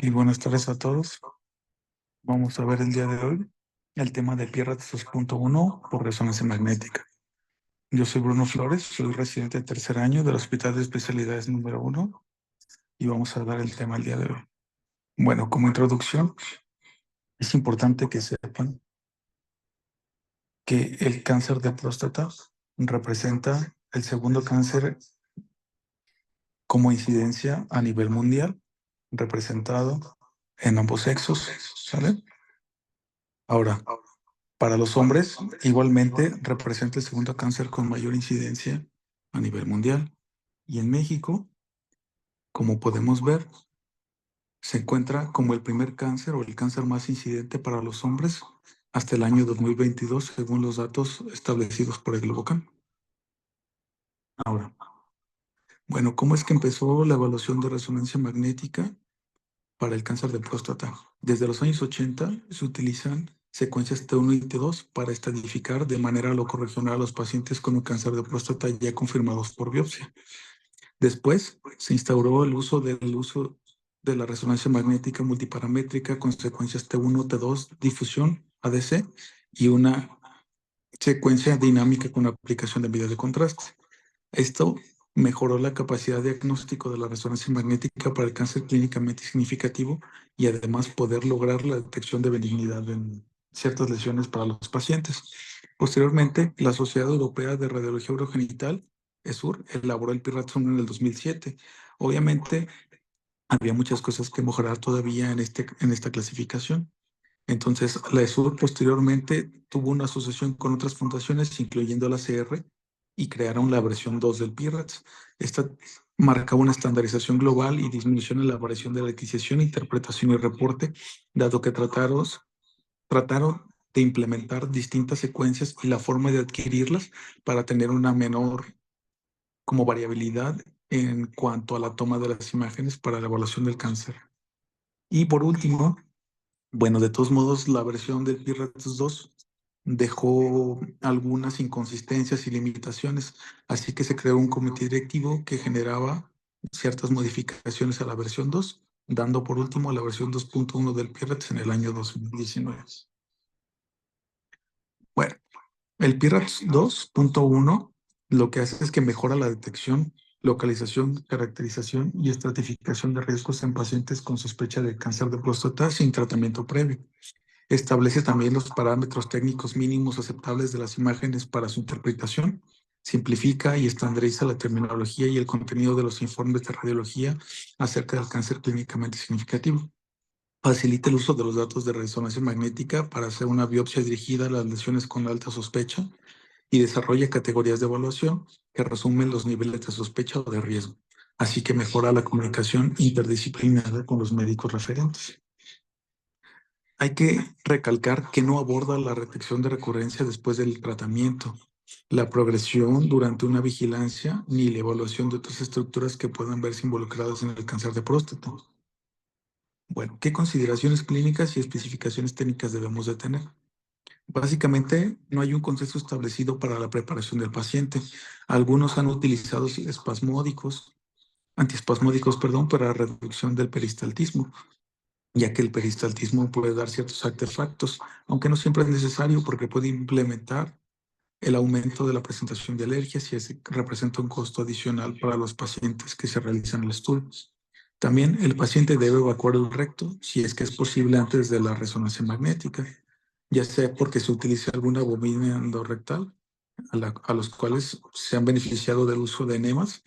Y buenas tardes a todos. Vamos a ver el día de hoy el tema de PIRATS 2.1 por resonancia magnética. Yo soy Bruno Flores, soy residente de tercer año del Hospital de Especialidades número 1 y vamos a dar el tema el día de hoy. Bueno, como introducción, es importante que sepan que el cáncer de próstata representa el segundo cáncer como incidencia a nivel mundial, representado en ambos sexos, ¿sale? Ahora, para los hombres, igualmente representa el segundo cáncer con mayor incidencia a nivel mundial. Y en México, como podemos ver, se encuentra como el primer cáncer o el cáncer más incidente para los hombres hasta el año 2022, según los datos establecidos por el Globocan. Ahora, bueno, ¿cómo es que empezó la evaluación de resonancia magnética para el cáncer de próstata? Desde los años 80 se utilizan secuencias T1 y T2 para estadificar de manera locorregional a los pacientes con un cáncer de próstata ya confirmados por biopsia. Después se instauró el uso de la resonancia magnética multiparamétrica con secuencias T1, T2, difusión, ADC y una secuencia dinámica con aplicación de medidas de contraste. Esto mejoró la capacidad de diagnóstico de la resonancia magnética para el cáncer clínicamente significativo y además poder lograr la detección de benignidad en ciertas lesiones para los pacientes. Posteriormente, la Sociedad Europea de Radiología Urogenital, ESUR, elaboró el PIRATS-1 en el 2007. Obviamente, había muchas cosas que mejorar todavía en esta clasificación. Entonces, la ESUR posteriormente tuvo una asociación con otras fundaciones, incluyendo la CR, y crearon la versión 2 del PIRATS. Esta marcaba una estandarización global y disminución en la variación de la adquisición, interpretación y reporte, dado que trataron de implementar distintas secuencias y la forma de adquirirlas para tener una menor como variabilidad en cuanto a la toma de las imágenes para la evaluación del cáncer. Y por último, bueno, de todos modos, la versión del PIRATS 2 dejó algunas inconsistencias y limitaciones, así que se creó un comité directivo que generaba ciertas modificaciones a la versión 2, dando por último la versión 2.1 del PIRATS en el año 2019. Bueno, el PIRATS 2.1 lo que hace es que mejora la detección, localización, caracterización y estratificación de riesgos en pacientes con sospecha de cáncer de próstata sin tratamiento previo. Establece también los parámetros técnicos mínimos aceptables de las imágenes para su interpretación. Simplifica y estandariza la terminología y el contenido de los informes de radiología acerca del cáncer clínicamente significativo. Facilita el uso de los datos de resonancia magnética para hacer una biopsia dirigida a las lesiones con alta sospecha y desarrolla categorías de evaluación que resumen los niveles de sospecha o de riesgo, así que mejora la comunicación interdisciplinaria con los médicos referentes. Hay que recalcar que no aborda la detección de recurrencia después del tratamiento, la progresión durante una vigilancia, ni la evaluación de otras estructuras que puedan verse involucradas en el cáncer de próstata. Bueno, ¿qué consideraciones clínicas y especificaciones técnicas debemos de tener? Básicamente, no hay un consenso establecido para la preparación del paciente. Algunos han utilizado antiespasmódicos, perdón, para la reducción del peristaltismo, ya que el peristaltismo puede dar ciertos artefactos, aunque no siempre es necesario porque puede implementar el aumento de la presentación de alergias y ese representa un costo adicional para los pacientes que se realizan el estudio. También el paciente debe evacuar el recto si es que es posible antes de la resonancia magnética, ya sea porque se utilice alguna bobina endorrectal a los cuales se han beneficiado del uso de enemas,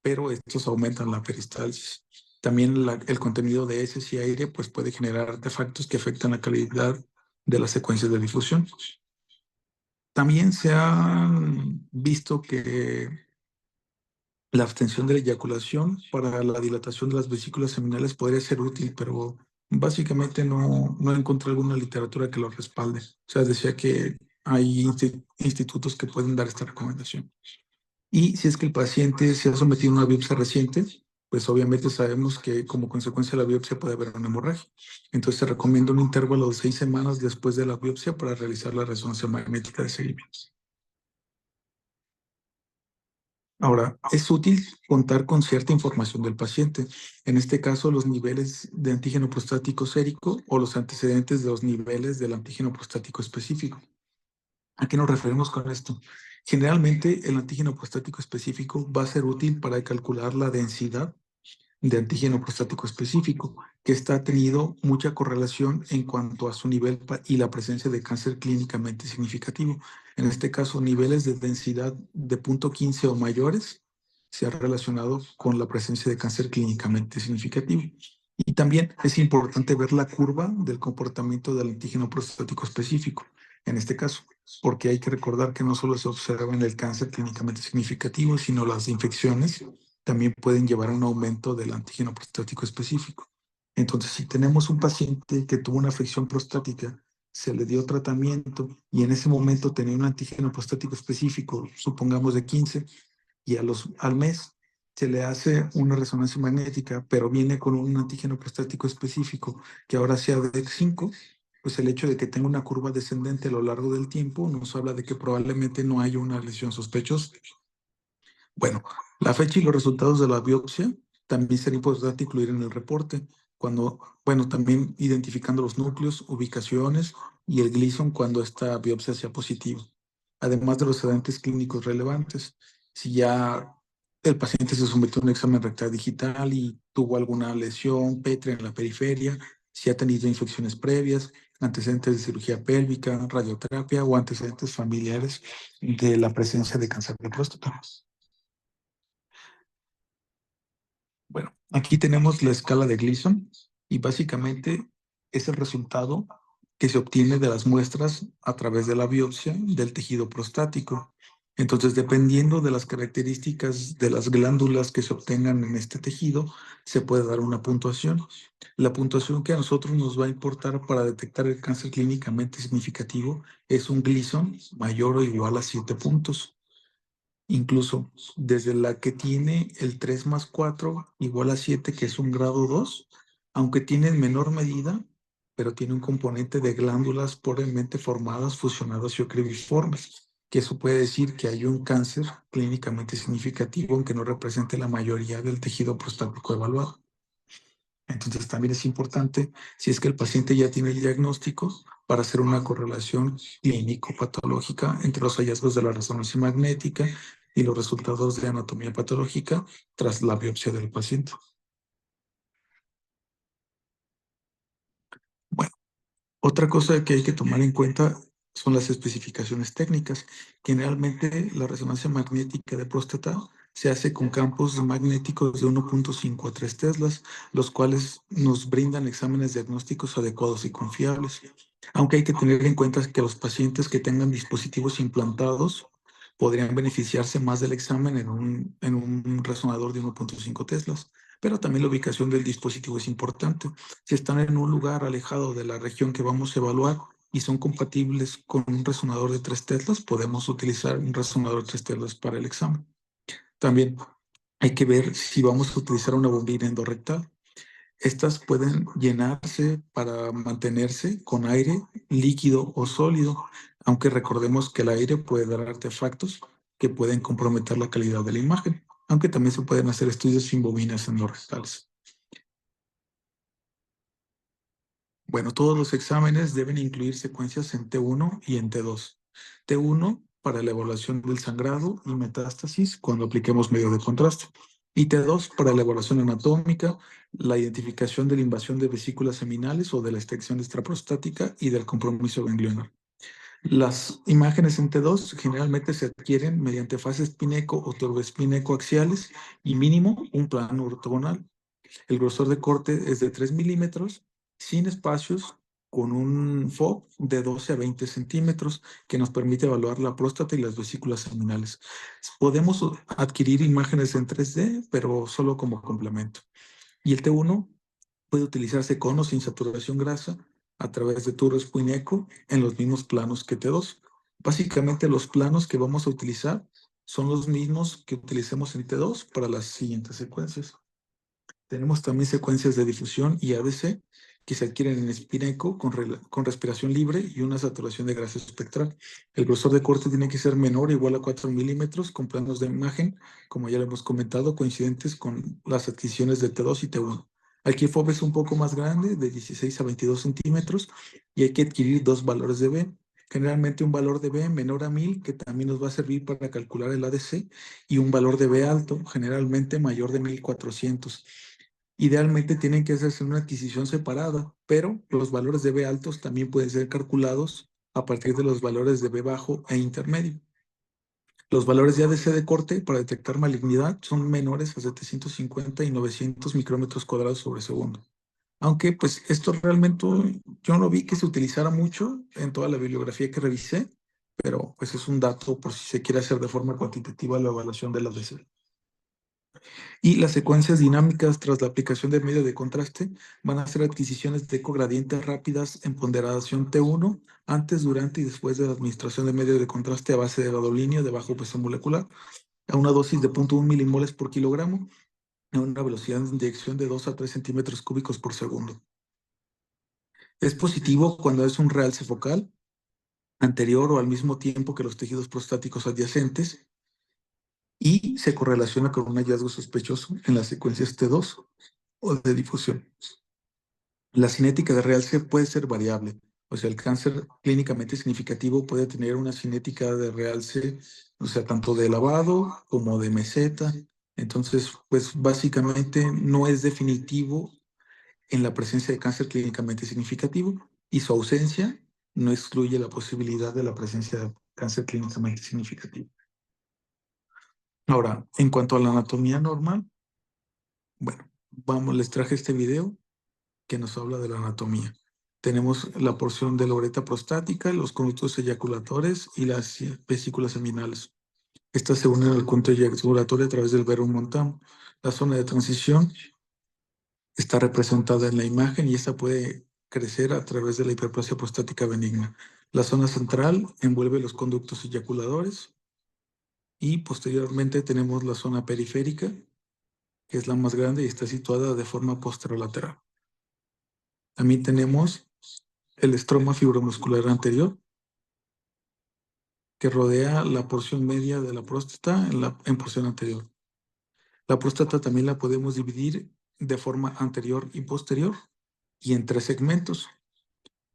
pero estos aumentan la peristalsis. También el contenido de heces y aire pues, puede generar artefactos que afectan la calidad de las secuencias de difusión. También se ha visto que la abstención de la eyaculación para la dilatación de las vesículas seminales podría ser útil, pero básicamente no encontré alguna literatura que lo respalde. O sea, decía que hay institutos que pueden dar esta recomendación. Y si es que el paciente se ha sometido a una biopsia reciente, pues obviamente sabemos que como consecuencia de la biopsia puede haber una hemorragia. Entonces se recomienda un intervalo de 6 semanas después de la biopsia para realizar la resonancia magnética de seguimiento. Ahora, es útil contar con cierta información del paciente, en este caso los niveles de antígeno prostático sérico o los antecedentes de los niveles del antígeno prostático específico. ¿A qué nos referimos con esto? Generalmente el antígeno prostático específico va a ser útil para calcular la densidad de antígeno prostático específico, que está tenido mucha correlación en cuanto a su nivel y la presencia de cáncer clínicamente significativo. En este caso, niveles de densidad de 0.15 o mayores se ha relacionado con la presencia de cáncer clínicamente significativo. Y también es importante ver la curva del comportamiento del antígeno prostático específico, en este caso, porque hay que recordar que no solo se observa en el cáncer clínicamente significativo, sino las infecciones también pueden llevar a un aumento del antígeno prostático específico. Entonces, si tenemos un paciente que tuvo una afección prostática, se le dio tratamiento y en ese momento tenía un antígeno prostático específico, supongamos de 15, y al mes se le hace una resonancia magnética, pero viene con un antígeno prostático específico que ahora sea de 5, pues el hecho de que tenga una curva descendente a lo largo del tiempo nos habla de que probablemente no haya una lesión sospechosa. Bueno, la fecha y los resultados de la biopsia también sería importante incluir en el reporte, bueno, también identificando los núcleos, ubicaciones y el Gleason cuando esta biopsia sea positiva, además de los antecedentes clínicos relevantes. Si ya el paciente se sometió a un examen rectal digital y tuvo alguna lesión pétrea en la periferia, si ha tenido infecciones previas, antecedentes de cirugía pélvica, radioterapia o antecedentes familiares de la presencia de cáncer de próstata. Bueno, aquí tenemos la escala de Gleason y básicamente es el resultado que se obtiene de las muestras a través de la biopsia del tejido prostático. Entonces, dependiendo de las características de las glándulas que se obtengan en este tejido, se puede dar una puntuación. La puntuación que a nosotros nos va a importar para detectar el cáncer clínicamente significativo es un Gleason mayor o igual a 7 puntos. Incluso desde la que tiene el 3 más 4 igual a 7, que es un grado 2, aunque tiene en menor medida, pero tiene un componente de glándulas pobremente formadas, fusionadas y ocribiformes, que eso puede decir que hay un cáncer clínicamente significativo, aunque no represente la mayoría del tejido prostático evaluado. Entonces también es importante, si es que el paciente ya tiene el diagnóstico, para hacer una correlación clínico-patológica entre los hallazgos de la resonancia magnética y los resultados de anatomía patológica tras la biopsia del paciente. Bueno, otra cosa que hay que tomar en cuenta son las especificaciones técnicas. Generalmente la resonancia magnética de próstata se hace con campos magnéticos de 1.5 a 3 teslas, los cuales nos brindan exámenes diagnósticos adecuados y confiables. Aunque hay que tener en cuenta que los pacientes que tengan dispositivos implantados podrían beneficiarse más del examen en un resonador de 1.5 teslas. Pero también la ubicación del dispositivo es importante. Si están en un lugar alejado de la región que vamos a evaluar y son compatibles con un resonador de 3 teslas, podemos utilizar un resonador de 3 teslas para el examen. También hay que ver si vamos a utilizar una bombina endorrectal. Estas pueden llenarse para mantenerse con aire líquido o sólido, aunque recordemos que el aire puede dar artefactos que pueden comprometer la calidad de la imagen, aunque también se pueden hacer estudios sin bobinas endorrectales. Bueno, todos los exámenes deben incluir secuencias en T1 y en T2. T1 para la evaluación del sangrado y metástasis cuando apliquemos medio de contraste. Y T2 para la evaluación anatómica, la identificación de la invasión de vesículas seminales o de la extensión extraprostática y del compromiso ganglionar. Las imágenes en T2 generalmente se adquieren mediante fases pineco o turboespineco axiales y mínimo un plano ortogonal. El grosor de corte es de 3 milímetros, sin espacios, con un FOV de 12 a 20 centímetros, que nos permite evaluar la próstata y las vesículas seminales. Podemos adquirir imágenes en 3D, pero solo como complemento. Y el T1 puede utilizarse con o sin saturación grasa a través de Turbo Eco en los mismos planos que T2. Básicamente los planos que vamos a utilizar son los mismos que utilicemos en T2 para las siguientes secuencias. Tenemos también secuencias de difusión y ADC, que se adquieren en espineco con respiración libre y una saturación de grasa espectral. El grosor de corte tiene que ser menor o igual a 4 milímetros con planos de imagen, como ya lo hemos comentado, coincidentes con las adquisiciones de T2 y T1. Aquí FOB es un poco más grande, de 16 a 22 centímetros, y hay que adquirir dos valores de B. Generalmente un valor de B menor a 1000, que también nos va a servir para calcular el ADC, y un valor de B alto, generalmente mayor de 1400. Idealmente tienen que hacerse una adquisición separada, pero los valores de B altos también pueden ser calculados a partir de los valores de B bajo e intermedio. Los valores de ADC de corte para detectar malignidad son menores a 750 y 900 micrómetros cuadrados sobre segundo. Aunque pues esto realmente yo no vi que se utilizara mucho en toda la bibliografía que revisé, pero pues es un dato por si se quiere hacer de forma cuantitativa la evaluación del ADC. Y las secuencias dinámicas tras la aplicación del medio de contraste van a ser adquisiciones de ecogradientes rápidas en ponderación T1 antes, durante y después de la administración de medio de contraste a base de gadolinio de bajo peso molecular a una dosis de 0.1 milimoles por kilogramo a una velocidad de inyección de 2 a 3 centímetros cúbicos por segundo. Es positivo cuando es un realce focal anterior o al mismo tiempo que los tejidos prostáticos adyacentes y se correlaciona con un hallazgo sospechoso en las secuencias T2 o de difusión. La cinética de realce puede ser variable, o sea, el cáncer clínicamente significativo puede tener una cinética de realce, o sea, tanto de lavado como de meseta. Entonces, pues básicamente no es definitivo en la presencia de cáncer clínicamente significativo y su ausencia no excluye la posibilidad de la presencia de cáncer clínicamente significativo. Ahora, en cuanto a la anatomía normal, bueno, les traje este video que nos habla de la anatomía. Tenemos la porción de la uretra prostática, los conductos eyaculatorios y las vesículas seminales. Estas se unen al conducto eyaculatorio a través del verum montanum. La zona de transición está representada en la imagen y esta puede crecer a través de la hiperplasia prostática benigna. La zona central envuelve los conductos eyaculadores y posteriormente tenemos la zona periférica, que es la más grande y está situada de forma posterolateral. También tenemos el estroma fibromuscular anterior, que rodea la porción media de la próstata en porción anterior. La próstata también la podemos dividir de forma anterior y posterior y en tres segmentos,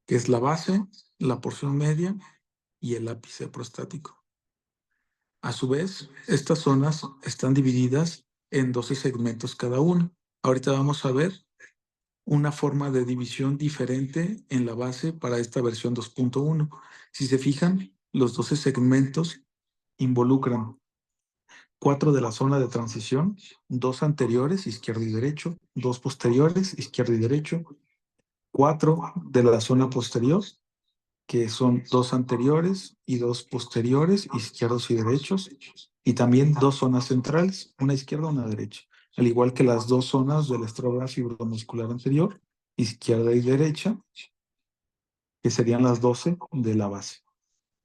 que es la base, la porción media y el ápice prostático. A su vez, estas zonas están divididas en 12 segmentos cada uno. Ahorita vamos a ver una forma de división diferente en la base para esta versión 2.1. Si se fijan, los 12 segmentos involucran 4 de la zona de transición, 2 anteriores, izquierdo y derecho, 2 posteriores, izquierdo y derecho, 4 de la zona posterior, que son 2 anteriores y 2 posteriores, izquierdos y derechos, y también 2 zonas centrales, una izquierda y una derecha, al igual que las 2 zonas del estroma fibromuscular anterior, izquierda y derecha, que serían las 12 de la base.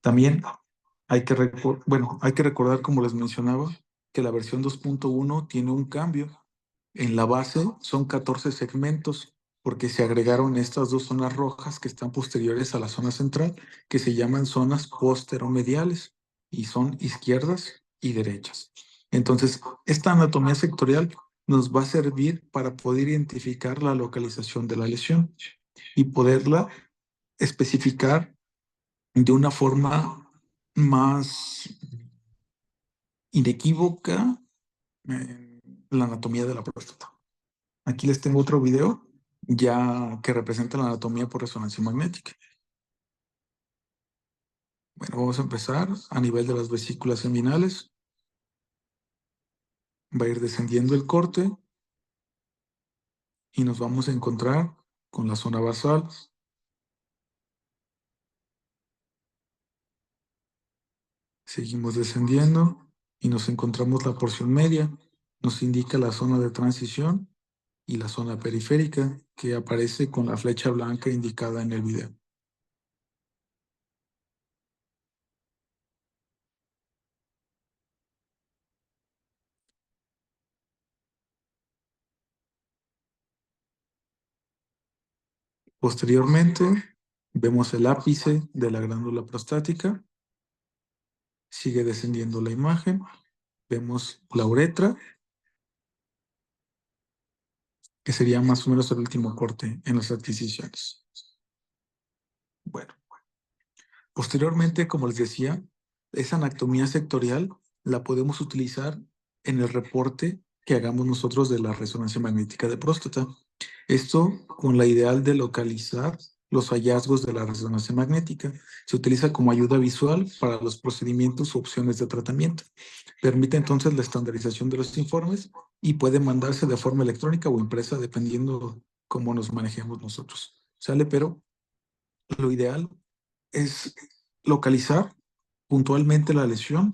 También hay que recordar, como les mencionaba, que la versión 2.1 tiene un cambio. En la base son 14 segmentos, porque se agregaron estas dos zonas rojas que están posteriores a la zona central, que se llaman zonas posteromediales, y son izquierdas y derechas. Entonces, esta anatomía sectorial nos va a servir para poder identificar la localización de la lesión y poderla especificar de una forma más inequívoca la anatomía de la próstata. Aquí les tengo otro video ya que representa la anatomía por resonancia magnética. Bueno, vamos a empezar a nivel de las vesículas seminales. Va a ir descendiendo el corte y nos vamos a encontrar con la zona basal. Seguimos descendiendo y nos encontramos la porción media. Nos indica la zona de transición y la zona periférica que aparece con la flecha blanca indicada en el video. Posteriormente, vemos el ápice de la glándula prostática. Sigue descendiendo la imagen. Vemos la uretra, que sería más o menos el último corte en las adquisiciones. Bueno, posteriormente, como les decía, esa anatomía sectorial la podemos utilizar en el reporte que hagamos nosotros de la resonancia magnética de próstata. Esto con la ideal de localizar los hallazgos de la resonancia magnética. Se utiliza como ayuda visual para los procedimientos u opciones de tratamiento. Permite entonces la estandarización de los informes y puede mandarse de forma electrónica o impresa dependiendo cómo nos manejemos nosotros. ¿Sale? Pero lo ideal es localizar puntualmente la lesión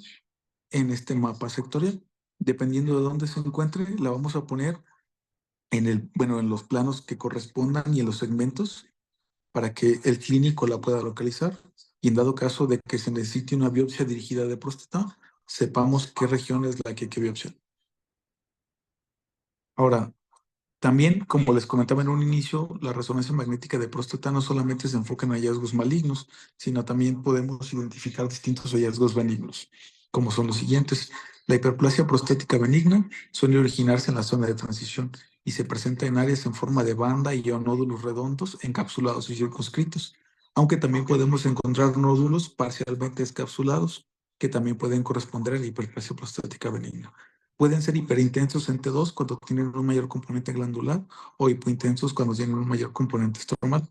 en este mapa sectorial. Dependiendo de dónde se encuentre, la vamos a poner en los planos que correspondan y en los segmentos para que el clínico la pueda localizar. Y en dado caso de que se necesite una biopsia dirigida de próstata, sepamos qué región es la que hay que biopsiar. Ahora, también, como les comentaba en un inicio, la resonancia magnética de próstata no solamente se enfoca en hallazgos malignos, sino también podemos identificar distintos hallazgos benignos, como son los siguientes. La hiperplasia prostática benigna suele originarse en la zona de transición y se presenta en áreas en forma de banda y o nódulos redondos, encapsulados y circunscritos, aunque también podemos encontrar nódulos parcialmente encapsulados que también pueden corresponder a la hiperplasia prostática benigna. Pueden ser hiperintensos en T2 cuando tienen un mayor componente glandular o hipointensos cuando tienen un mayor componente estromal.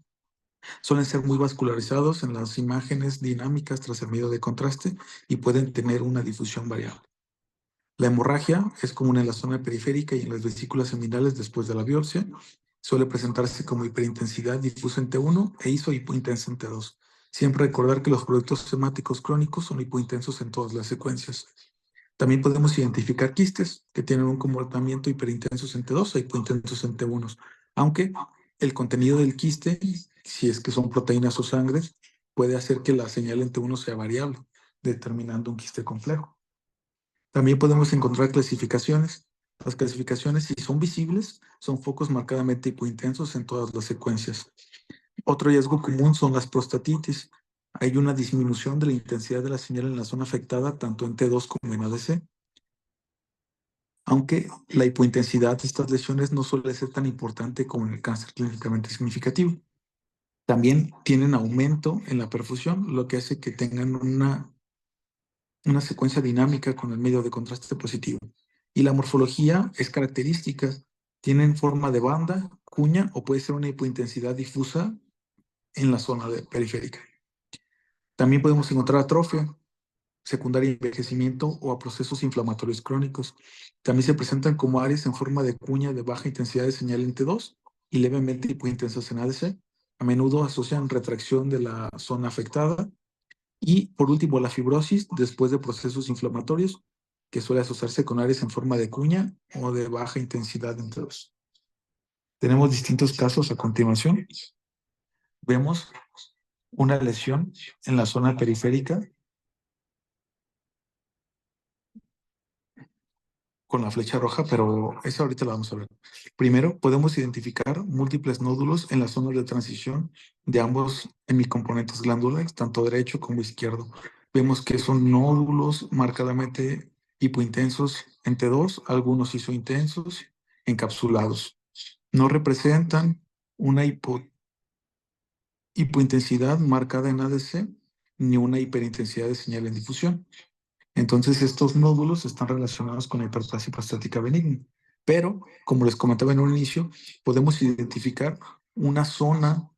Suelen ser muy vascularizados en las imágenes dinámicas tras el medio de contraste y pueden tener una difusión variable. La hemorragia es común en la zona periférica y en las vesículas seminales después de la biopsia. Suele presentarse como hiperintensidad difusa en T1 e hipointensa en T2. Siempre recordar que los productos hemáticos crónicos son hipointensos en todas las secuencias. También podemos identificar quistes que tienen un comportamiento hiperintensos en T2 e hipointensos en T1, aunque el contenido del quiste, si es que son proteínas o sangres, puede hacer que la señal en T1 sea variable, determinando un quiste complejo. También podemos encontrar clasificaciones. Las clasificaciones, si son visibles, son focos marcadamente hipointensos en todas las secuencias. Otro hallazgo común son las prostatitis. Hay una disminución de la intensidad de la señal en la zona afectada, tanto en T2 como en ADC. Aunque la hipointensidad de estas lesiones no suele ser tan importante como en el cáncer clínicamente significativo. También tienen aumento en la perfusión, lo que hace que tengan una secuencia dinámica con el medio de contraste positivo. Y la morfología es característica. Tienen forma de banda, cuña o puede ser una hipointensidad difusa en la zona periférica. También podemos encontrar atrofia secundaria a envejecimiento o a procesos inflamatorios crónicos. También se presentan como áreas en forma de cuña de baja intensidad de señal en T2 y levemente hipointensas en ADC. A menudo asocian retracción de la zona afectada. Y por último, la fibrosis después de procesos inflamatorios, que suele asociarse con áreas en forma de cuña o de baja intensidad en T2. Tenemos distintos casos a continuación. Vemos una lesión en la zona periférica con la flecha roja, pero esa ahorita la vamos a ver. Primero, podemos identificar múltiples nódulos en la zona de transición de ambos hemicomponentes glandulares, tanto derecho como izquierdo. Vemos que son nódulos marcadamente hipointensos en T2, algunos isointensos, encapsulados. No representan una hipointensidad marcada en ADC ni una hiperintensidad de señal en difusión. Entonces, estos nódulos están relacionados con la hiperplasia prostática benigna. Pero, como les comentaba en un inicio, podemos identificar una zona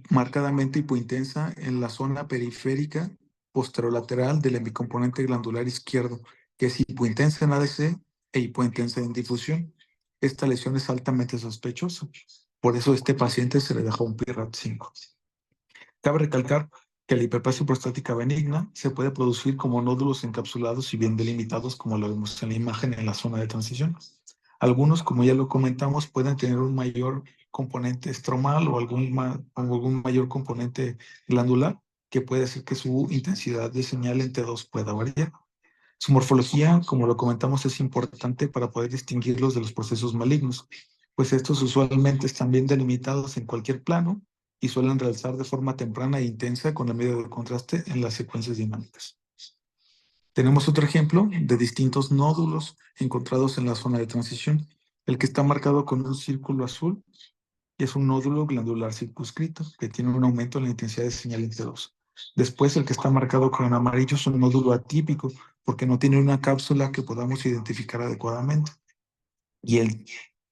marcadamente hipointensa en la zona periférica posterolateral del hemicomponente glandular izquierdo, que es hipointensa en ADC e hipointensa en difusión. Esta lesión es altamente sospechosa. Por eso a este paciente se le dejó un PIRAT5. Cabe recalcar que la hiperplasia prostática benigna se puede producir como nódulos encapsulados y bien delimitados, como lo vemos en la imagen en la zona de transición. Algunos, como ya lo comentamos, pueden tener un mayor componente estromal o algún mayor componente glandular, que puede hacer que su intensidad de señal en T2 pueda variar. Su morfología, como lo comentamos, es importante para poder distinguirlos de los procesos malignos, pues estos usualmente están bien delimitados en cualquier plano y suelen realizar de forma temprana e intensa con la medida de contraste en las secuencias dinámicas. Tenemos otro ejemplo de distintos nódulos encontrados en la zona de transición. El que está marcado con un círculo azul es un nódulo glandular circunscrito que tiene un aumento en la intensidad de señal entre 2. Después, el que está marcado con amarillo es un nódulo atípico porque no tiene una cápsula que podamos identificar adecuadamente. Y el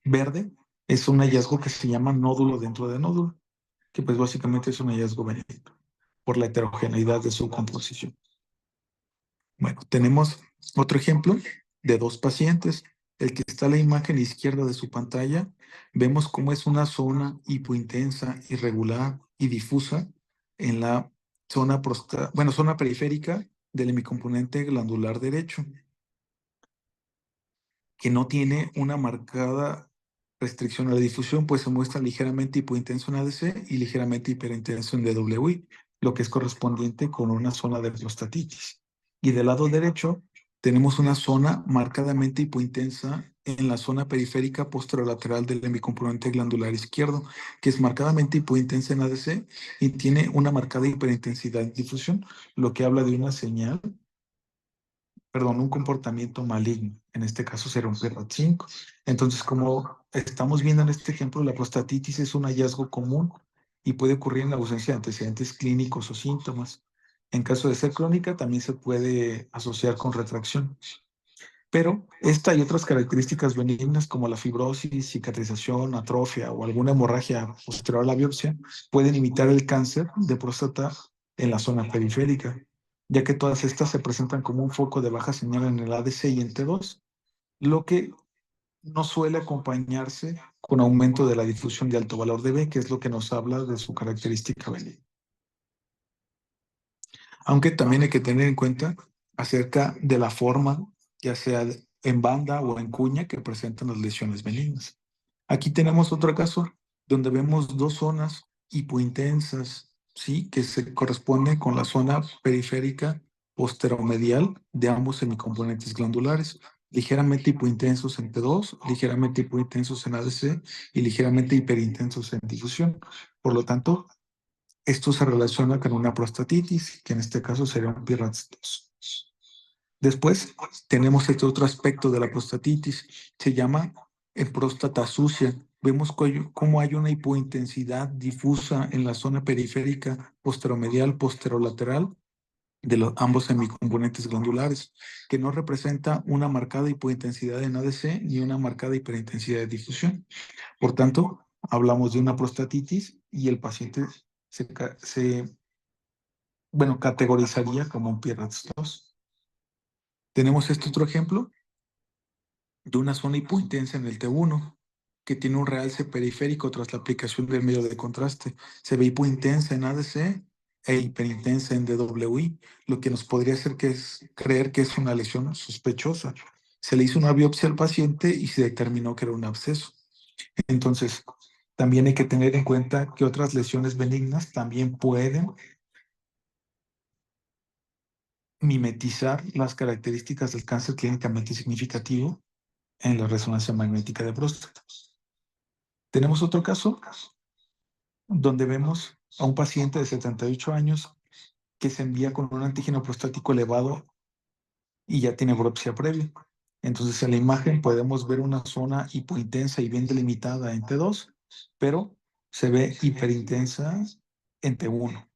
verde es un hallazgo que se llama nódulo dentro de nódulo, que pues básicamente es un hallazgo benigno por la heterogeneidad de su composición. Bueno, tenemos otro ejemplo de dos pacientes. El que está a la imagen izquierda de su pantalla, vemos cómo es una zona hipointensa, irregular y difusa en la zona periférica del hemicomponente glandular derecho, que no tiene una marcada restricción a la difusión, pues se muestra ligeramente hipointenso en ADC y ligeramente hiperintenso en DWI, lo que es correspondiente con una zona de prostatitis. Y del lado derecho tenemos una zona marcadamente hipointensa en la zona periférica posterolateral del hemicomponente glandular izquierdo, que es marcadamente hipointensa en ADC y tiene una marcada hiperintensidad en difusión, lo que habla de una señal, perdón, un comportamiento maligno. En este caso será un PRAT5. Entonces, como estamos viendo en este ejemplo, la prostatitis es un hallazgo común y puede ocurrir en la ausencia de antecedentes clínicos o síntomas. En caso de ser crónica, también se puede asociar con retracción. Pero esta y otras características benignas como la fibrosis, cicatrización, atrofia o alguna hemorragia posterior a la biopsia pueden imitar el cáncer de próstata en la zona periférica, ya que todas estas se presentan como un foco de baja señal en el ADC y en T2, lo que no suele acompañarse con aumento de la difusión de alto valor de B, que es lo que nos habla de su característica benigna. Aunque también hay que tener en cuenta acerca de la forma, ya sea en banda o en cuña, que presentan las lesiones benignas. Aquí tenemos otro caso donde vemos dos zonas hipointensas, ¿sí? Que se corresponde con la zona periférica posteromedial de ambos semicomponentes glandulares, ligeramente hipointensos en T2, ligeramente hipointensos en ADC y ligeramente hiperintensos en difusión. Por lo tanto, esto se relaciona con una prostatitis, que en este caso sería un PIRATS2. Después tenemos este otro aspecto de la prostatitis, se llama próstata sucia. Vemos cómo hay una hipointensidad difusa en la zona periférica posteromedial, posterolateral de ambos semicomponentes glandulares, que no representa una marcada hipointensidad en ADC ni una marcada hiperintensidad de difusión. Por tanto, hablamos de una prostatitis y el paciente bueno, categorizaría como un PIRATS2. Tenemos este otro ejemplo de una zona hipointensa en el T1, que tiene un realce periférico tras la aplicación del medio de contraste. Se ve hipointensa en ADC e hiperintensa en DWI, lo que nos podría hacer creer que es una lesión sospechosa. Se le hizo una biopsia al paciente y se determinó que era un absceso. Entonces, también hay que tener en cuenta que otras lesiones benignas también pueden mimetizar las características del cáncer clínicamente significativo en la resonancia magnética de próstata. Tenemos otro caso donde vemos a un paciente de 78 años que se envía con un antígeno prostático elevado y ya tiene biopsia previa. Entonces en la imagen podemos ver una zona hipointensa y bien delimitada en T2, pero se ve hiperintensa en T1.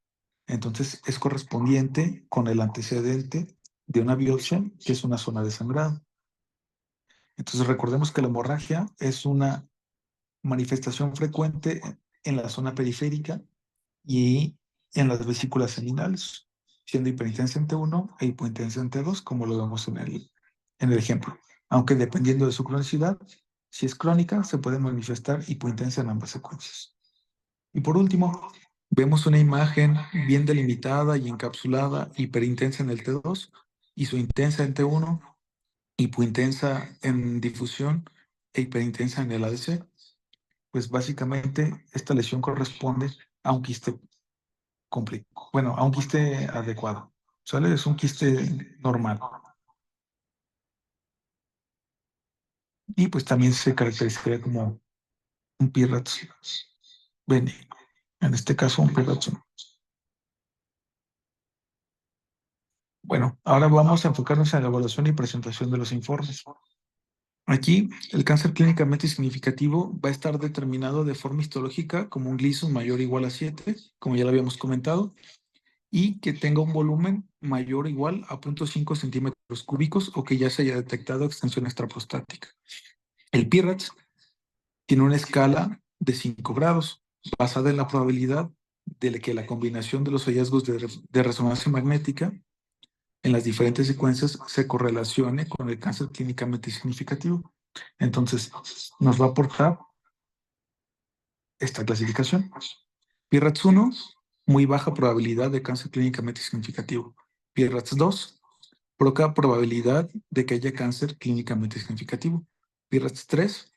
Entonces es correspondiente con el antecedente de una biopsia que es una zona de sangrado. Entonces recordemos que la hemorragia es una manifestación frecuente en la zona periférica y en las vesículas seminales, siendo hipertensión en T1 e hipotensión en T2, como lo vemos en el ejemplo. Aunque dependiendo de su cronicidad, si es crónica, se puede manifestar hipotensión en ambas secuencias. Y por último, vemos una imagen bien delimitada y encapsulada, hiperintensa en el T2 y su intensa en T1, hipointensa en difusión e hiperintensa en el ADC. Pues básicamente esta lesión corresponde a un quiste bueno, a un quiste adecuado. ¿Sale? Es un quiste normal. Y pues también se caracterizaría como un PIRATS benigno. En este caso, un PIRATS 1. Bueno, ahora vamos a enfocarnos en la evaluación y presentación de los informes. Aquí, el cáncer clínicamente significativo va a estar determinado de forma histológica como un Gleason mayor o igual a 7, como ya lo habíamos comentado, y que tenga un volumen mayor o igual a 0.5 centímetros cúbicos o que ya se haya detectado extensión extraprostática. El PIRATS tiene una escala de 5 grados, basada en la probabilidad de que la combinación de los hallazgos de resonancia magnética en las diferentes secuencias se correlacione con el cáncer clínicamente significativo. Entonces, nos va a aportar esta clasificación. PIRATS 1, muy baja probabilidad de cáncer clínicamente significativo. PIRATS 2, poca probabilidad de que haya cáncer clínicamente significativo. PIRATS 3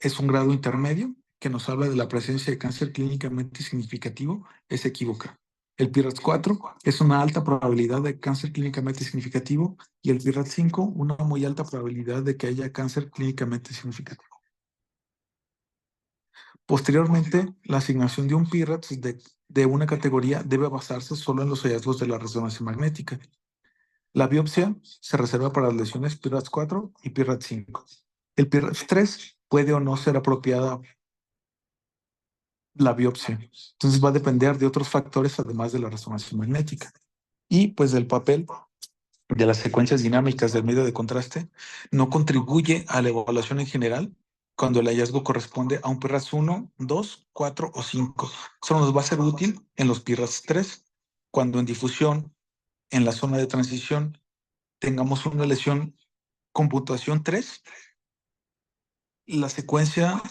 es un grado intermedio que nos habla de la presencia de cáncer clínicamente significativo, es equívoca. El PIRATS 4 es una alta probabilidad de cáncer clínicamente significativo y el PIRATS 5 una muy alta probabilidad de que haya cáncer clínicamente significativo. Posteriormente, la asignación de un PIRATS de una categoría debe basarse solo en los hallazgos de la resonancia magnética. La biopsia se reserva para las lesiones PIRATS 4 y PIRATS 5. El PIRATS 3 puede o no ser apropiada la biopsia. Entonces va a depender de otros factores además de la resonancia magnética. Y pues del papel de las secuencias dinámicas del medio de contraste no contribuye a la evaluación en general cuando el hallazgo corresponde a un PIRATS 1, 2, 4 o 5. Solo nos va a ser útil en los PIRATS 3 cuando en difusión en la zona de transición tengamos una lesión con puntuación 3. La secuencia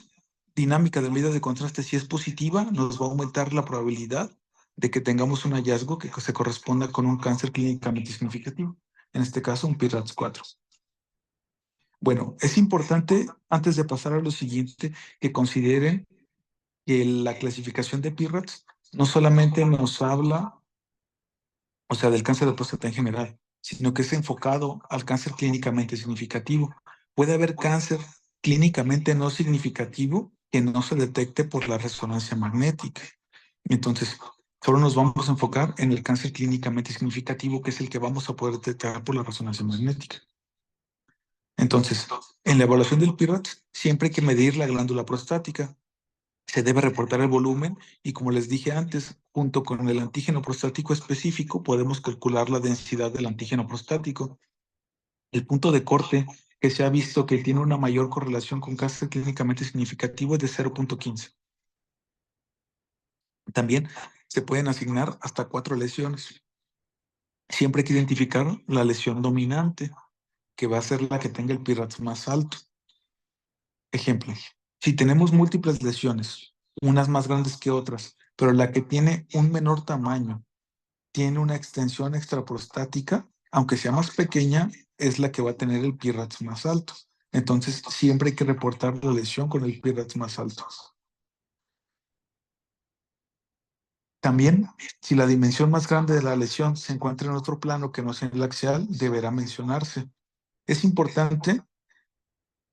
dinámica del medio de contraste, si es positiva, nos va a aumentar la probabilidad de que tengamos un hallazgo que se corresponda con un cáncer clínicamente significativo. En este caso, un PIRATS 4. Bueno, es importante, antes de pasar a lo siguiente, que consideren que la clasificación de PIRATS no solamente nos habla, o sea, del cáncer de próstata en general, sino que es enfocado al cáncer clínicamente significativo. Puede haber cáncer clínicamente no significativo que no se detecte por la resonancia magnética. Entonces, solo nos vamos a enfocar en el cáncer clínicamente significativo, que es el que vamos a poder detectar por la resonancia magnética. Entonces, en la evaluación del PIRATS, siempre hay que medir la glándula prostática. Se debe reportar el volumen y, como les dije antes, junto con el antígeno prostático específico, podemos calcular la densidad del antígeno prostático. El punto de corte que se ha visto que tiene una mayor correlación con cáncer clínicamente significativo es de 0.15. También se pueden asignar hasta 4 lesiones. Siempre hay que identificar la lesión dominante, que va a ser la que tenga el PIRATS más alto. Ejemplo, si tenemos múltiples lesiones, unas más grandes que otras, pero la que tiene un menor tamaño tiene una extensión extraprostática, aunque sea más pequeña, es la que va a tener el PIRATS más alto. Entonces, siempre hay que reportar la lesión con el PIRATS más alto. También, si la dimensión más grande de la lesión se encuentra en otro plano que no sea el axial, deberá mencionarse. Es importante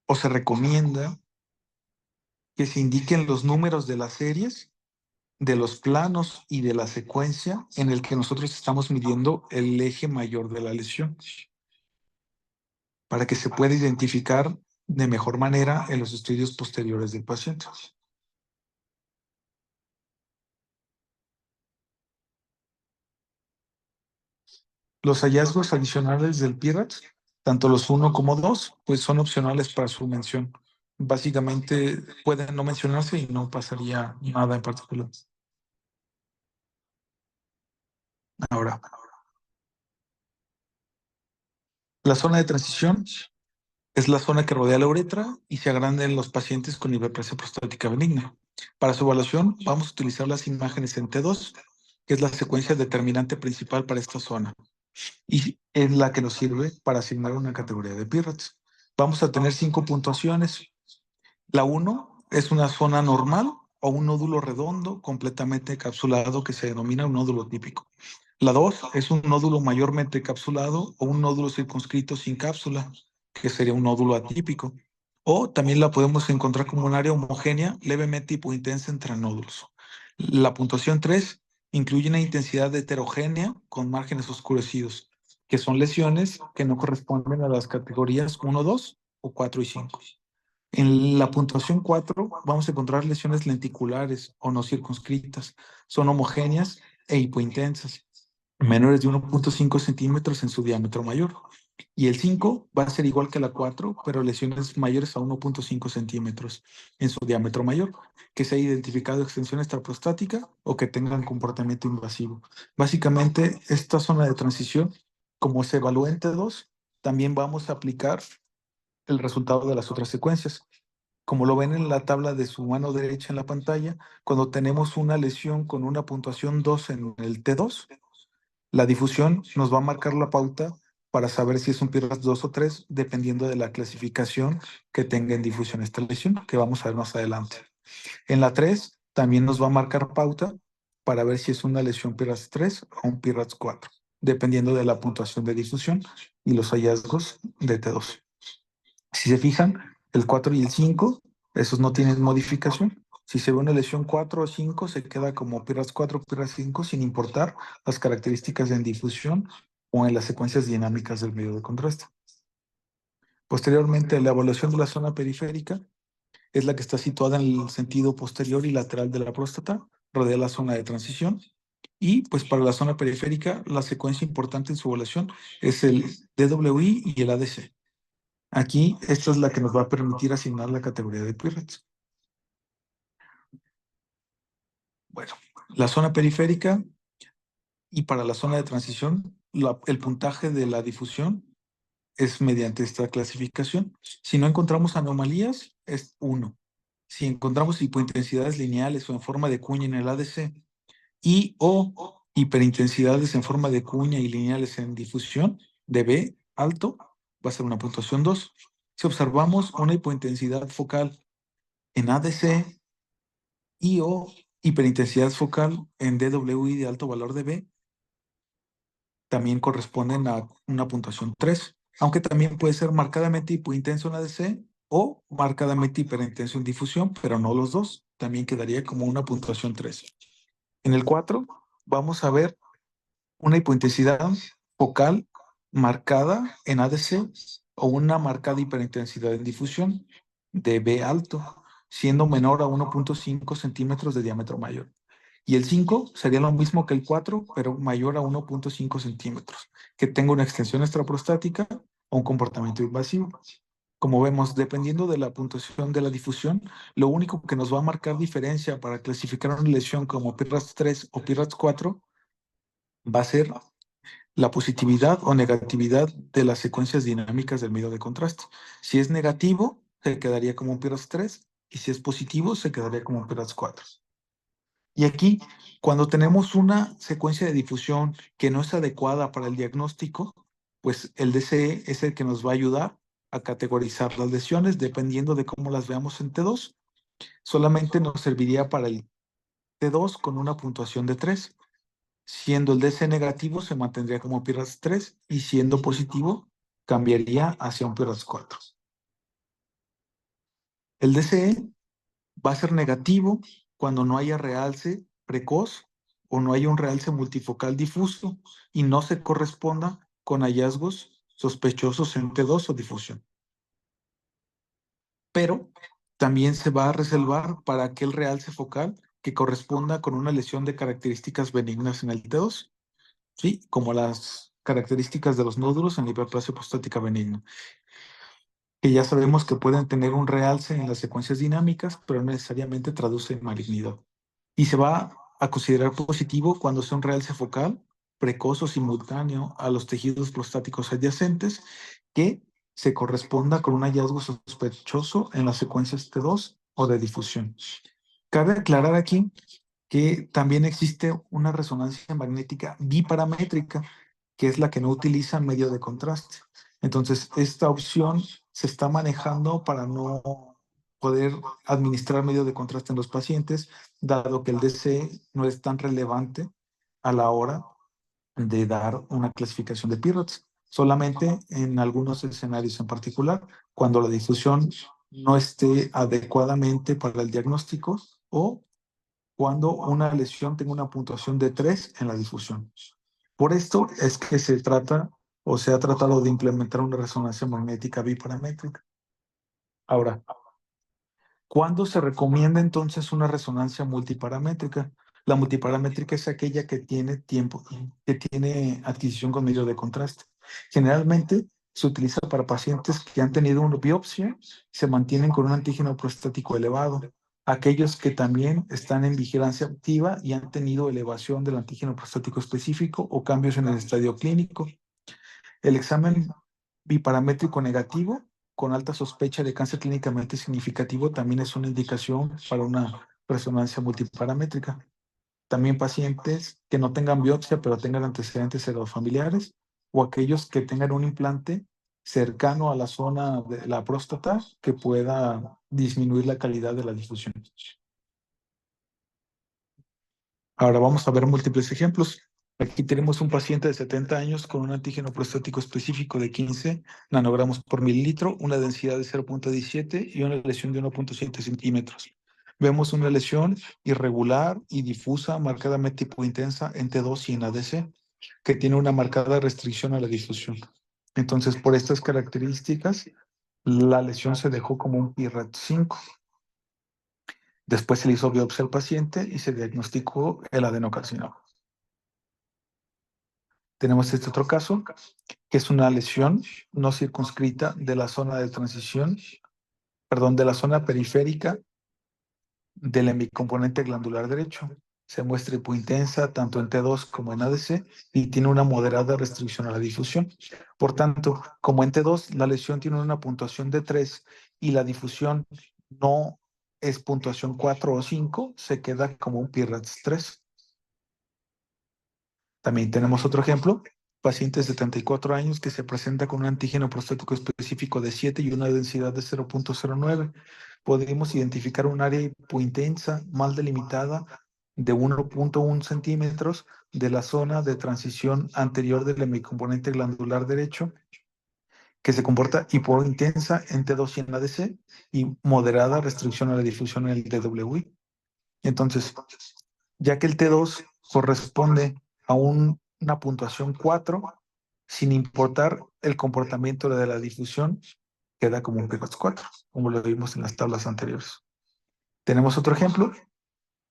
o se recomienda que se indiquen los números de las series, de los planos y de la secuencia en el que nosotros estamos midiendo el eje mayor de la lesión, para que se pueda identificar de mejor manera en los estudios posteriores del paciente. Los hallazgos adicionales del PIRATS, tanto los 1 como 2, pues son opcionales para su mención. Básicamente pueden no mencionarse y no pasaría nada en particular. Ahora, la zona de transición es la zona que rodea la uretra y se agranda en los pacientes con hiperplasia prostática benigna. Para su evaluación, vamos a utilizar las imágenes en T2, que es la secuencia determinante principal para esta zona, y es la que nos sirve para asignar una categoría de PIRATS. Vamos a tener 5 puntuaciones. La 1 es una zona normal o un nódulo redondo completamente encapsulado que se denomina un nódulo típico. La 2 es un nódulo mayormente encapsulado o un nódulo circunscrito sin cápsula, que sería un nódulo atípico. O también la podemos encontrar como un área homogénea levemente hipointensa entre nódulos. La puntuación 3 incluye una intensidad heterogénea con márgenes oscurecidos, que son lesiones que no corresponden a las categorías 1, 2 o 4 y 5. En la puntuación 4 vamos a encontrar lesiones lenticulares o no circunscritas. Son homogéneas e hipointensas, menores de 1.5 centímetros en su diámetro mayor. Y el 5 va a ser igual que la 4, pero lesiones mayores a 1.5 centímetros en su diámetro mayor, que se ha identificado extensión extraprostática o que tengan comportamiento invasivo. Básicamente, esta zona de transición, como se evalúa en T2, también vamos a aplicar el resultado de las otras secuencias. Como lo ven en la tabla de su mano derecha en la pantalla, cuando tenemos una lesión con una puntuación 2 en el T2, la difusión nos va a marcar la pauta para saber si es un PIRAS 2 o 3, dependiendo de la clasificación que tenga en difusión esta lesión, que vamos a ver más adelante. En la 3 también nos va a marcar pauta para ver si es una lesión PIRAS 3 o un PIRAS 4, dependiendo de la puntuación de difusión y los hallazgos de T2. Si se fijan, el 4 y el 5, esos no tienen modificación. Si se ve una lesión 4 o 5, se queda como PIRAS 4, PIRAS 5, sin importar las características en difusión o en las secuencias dinámicas del medio de contraste. Posteriormente, la evaluación de la zona periférica es la que está situada en el sentido posterior y lateral de la próstata, rodea la zona de transición. Y pues para la zona periférica, la secuencia importante en su evaluación es el DWI y el ADC. Aquí, esta es la que nos va a permitir asignar la categoría de PIRATS. Bueno, la zona periférica y para la zona de transición, el puntaje de la difusión es mediante esta clasificación. Si no encontramos anomalías, es 1. Si encontramos hipointensidades lineales o en forma de cuña en el ADC y o hiperintensidades en forma de cuña y lineales en difusión de B alto, va a ser una puntuación 2. Si observamos una hipointensidad focal en ADC y o hiperintensidad focal en DWI de alto valor de B, también corresponden a una puntuación 3, aunque también puede ser marcadamente hipointenso en ADC o marcadamente hiperintenso en difusión, pero no los dos, también quedaría como una puntuación 3. En el 4 vamos a ver una hipointensidad focal marcada en ADC o una marcada hiperintensidad en difusión de B alto, siendo menor a 1.5 centímetros de diámetro mayor. Y el 5 sería lo mismo que el 4, pero mayor a 1.5 centímetros, que tenga una extensión extraprostática o un comportamiento invasivo. Como vemos, dependiendo de la puntuación de la difusión, lo único que nos va a marcar diferencia para clasificar una lesión como PIRAS 3 o PIRAS 4 va a ser la positividad o negatividad de las secuencias dinámicas del medio de contraste. Si es negativo, se quedaría como un PIRAS 3 y si es positivo, se quedaría como un PIRAS 4. Y aquí, cuando tenemos una secuencia de difusión que no es adecuada para el diagnóstico, pues el DCE es el que nos va a ayudar a categorizar las lesiones dependiendo de cómo las veamos en T2. Solamente nos serviría para el T2 con una puntuación de 3. Siendo el DC negativo, se mantendría como PIRAS 3 y siendo positivo, cambiaría hacia un PIRAS 4. El DCE va a ser negativo cuando no haya realce precoz o no haya un realce multifocal difuso y no se corresponda con hallazgos sospechosos en T2 o difusión. Pero también se va a reservar para aquel realce focal que corresponda con una lesión de características benignas en el T2, ¿sí? Como las características de los nódulos en la hiperplasia prostática benigna, que ya sabemos que pueden tener un realce en las secuencias dinámicas, pero no necesariamente traduce en malignidad. Y se va a considerar positivo cuando sea un realce focal, precoz o simultáneo a los tejidos prostáticos adyacentes, que se corresponda con un hallazgo sospechoso en las secuencias T2 o de difusión. Cabe aclarar aquí que también existe una resonancia magnética biparamétrica, que es la que no utiliza medio de contraste. Entonces, esta opción se está manejando para no poder administrar medio de contraste en los pacientes, dado que el DC no es tan relevante a la hora de dar una clasificación de PIROTS, solamente en algunos escenarios en particular, cuando la difusión no esté adecuadamente para el diagnóstico o cuando una lesión tenga una puntuación de 3 en la difusión. Por esto es que se trata o se ha tratado de implementar una resonancia magnética biparamétrica. Ahora, ¿cuándo se recomienda entonces una resonancia multiparamétrica? La multiparamétrica es aquella que tiene tiempo, que tiene adquisición con medio de contraste. Generalmente se utiliza para pacientes que han tenido una biopsia y se mantienen con un antígeno prostático elevado. Aquellos que también están en vigilancia activa y han tenido elevación del antígeno prostático específico o cambios en el estadio clínico. El examen biparamétrico negativo con alta sospecha de cáncer clínicamente significativo también es una indicación para una resonancia multiparamétrica. También pacientes que no tengan biopsia pero tengan antecedentes heredofamiliares o aquellos que tengan un implante cercano a la zona de la próstata que pueda disminuir la calidad de la difusión. Ahora vamos a ver múltiples ejemplos. Aquí tenemos un paciente de 70 años con un antígeno prostático específico de 15 nanogramos por mililitro, una densidad de 0.17 y una lesión de 1.7 centímetros. Vemos una lesión irregular y difusa, marcadamente hipointensa en T2 y en ADC, que tiene una marcada restricción a la difusión. Entonces, por estas características, la lesión se dejó como un PIRAT 5. Después se le hizo biopsia al paciente y se diagnosticó el adenocarcinoma. Tenemos este otro caso, que es una lesión no circunscrita de la zona de transición, perdón, de la zona periférica del hemicomponente glandular derecho. Se muestra hipointensa tanto en T2 como en ADC y tiene una moderada restricción a la difusión. Por tanto, como en T2, la lesión tiene una puntuación de 3 y la difusión no es puntuación 4 o 5, se queda como un PIRATS 3. También tenemos otro ejemplo, paciente de 74 años que se presenta con un antígeno prostático específico de 7 y una densidad de 0.09. Podemos identificar un área hipointensa mal delimitada de 1.1 centímetros de la zona de transición anterior del hemicomponente glandular derecho, que se comporta hipointensa en T2 y en ADC y moderada restricción a la difusión en el DWI. Entonces, ya que el T2 corresponde a una puntuación 4, sin importar el comportamiento de la difusión, queda como un PIRATS 4, como lo vimos en las tablas anteriores. Tenemos otro ejemplo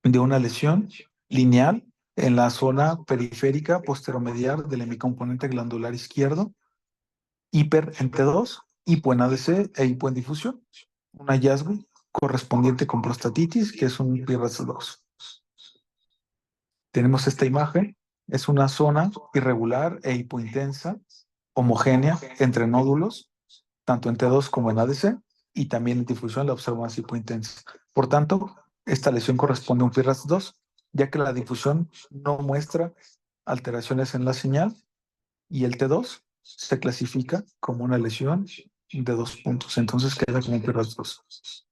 de una lesión lineal en la zona periférica posteromedial del hemicomponente glandular izquierdo, hiper en T2, hipo en ADC e hipo en difusión. Un hallazgo correspondiente con prostatitis, que es un PIRATS 2. Tenemos esta imagen, es una zona irregular e hipointensa, homogénea entre nódulos, tanto en T2 como en ADC, y también en difusión la observamos hipointensa. Por tanto, esta lesión corresponde a un PIRATS 2, ya que la difusión no muestra alteraciones en la señal y el T2 se clasifica como una lesión de 2 puntos, entonces queda como un PIRATS 2.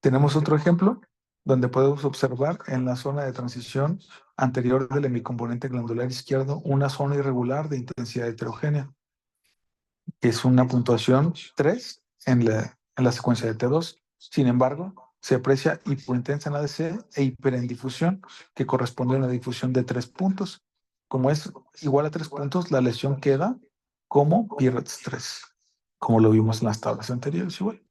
Tenemos otro ejemplo donde podemos observar en la zona de transición anterior del hemicomponente glandular izquierdo una zona irregular de intensidad heterogénea, que es una puntuación 3 en la secuencia de T2. Sin embargo, se aprecia hipointensa en ADC e hiper en difusión, que corresponde a una difusión de 3 puntos. Como es igual a 3 puntos, la lesión queda como PIRATS 3, como lo vimos en las tablas anteriores igual.